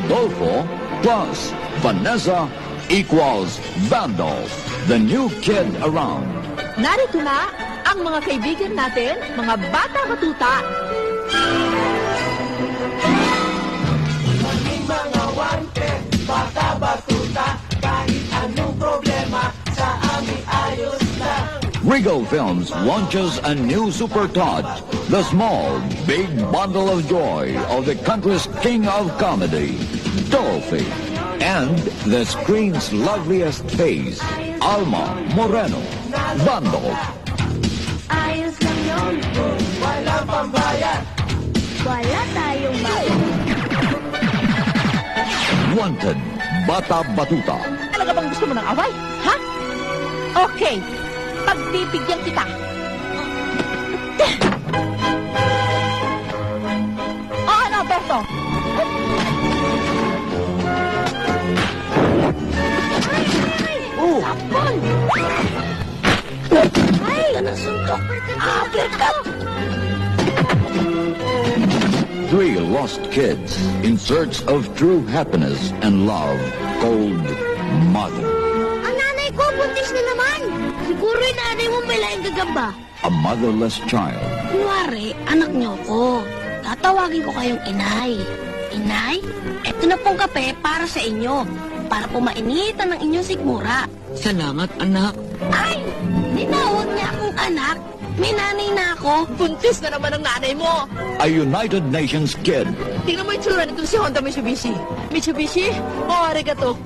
Adolfo plus Vanessa equals Bando, the new kid around. Narito na ang mga kaibigan natin, mga bata batuta. Maging mga wanted, bata batuta, kahit anong problema, sa amin ayos lang. Regal Films launches a new super touch, the small, big bundle of joy of the country's king of comedy, Dolphy, and the screen's loveliest face, Alma Moreno, Bundle. Ayos lang yun. Walang pambayad. Wala tayong bayad. Wanted, Bata Batuta. Talaga bang gusto mo ng away? Ha? Okay, pagbibigyan kita. Ano, Berto? Apol! Ay! Ka na suntok. Uppercut! Three lost kids in search of true happiness and love called Mother. Ang nanay ko, buntis na naman. Siguro yung nanay mo may laing gagamba. A motherless child. Kunwari, anak niyo ko. Tatawagin ko kayong inay. Inay, eto na pong kape para sa inyo. Para po mainitan ng inyong sikmura. Salamat, anak. Ay! Tinawag niya akong anak. May nanay na ako. Buntis na naman ang nanay mo. A United Nations kid. Tingnan mo yung tsura nito si Honda Mitsubishi. Mitsubishi? Oh, arigato.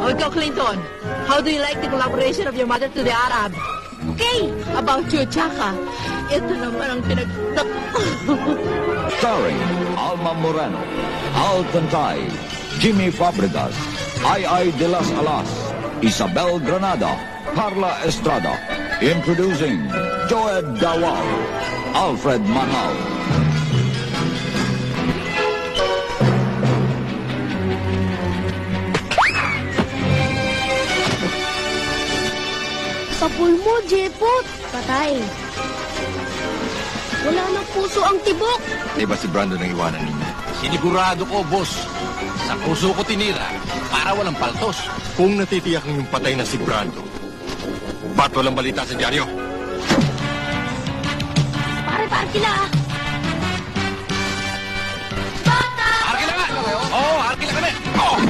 O ikaw, Clinton. How do you like the collaboration of your mother to the Arab? Okay. About you, Chaka. Ito naman ang pinagtak... Starring Alma Moreno, Al Cantay, Jimmy Fabregas, Ay de las Alas, Isabel Granada, Carla Estrada. Introducing Joed Dawal, Alfred Manal. Kapul mo, Jepot. Patay. Wala ng puso ang tibok. Di ba si Brandon ang iwanan ninyo? Sinigurado ko, boss. Sa puso ko tinira para walang paltos. Kung natitiyak niyong patay na si Brando, ba't walang balita sa dyaryo? Pare-pare sila. Arkila nga! Oo, arkila kami! Oo!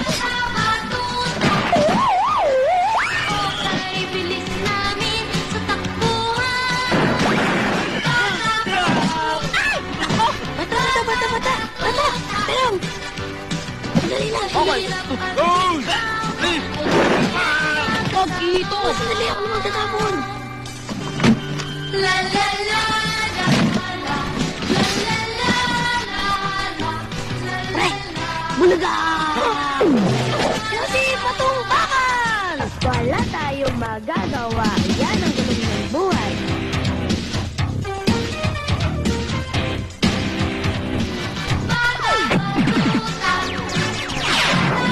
Bilis namin sa takbuhan. Ay! Nako! Bata! Pero! Dali lang. Huwag dito! Dali ako naman tatapon. La la la la la la la la. Pre! Bulaga! Kasi patong bakal! Wala tayong magagawa. Yan ang ganun ng buhay.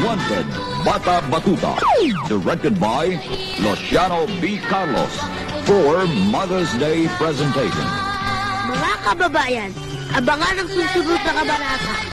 Wanted, Bata Batuta. Directed by Luciano B. Carlos for Mother's Day presentation. Mga kababayan, abangan ang susunod na kabanata.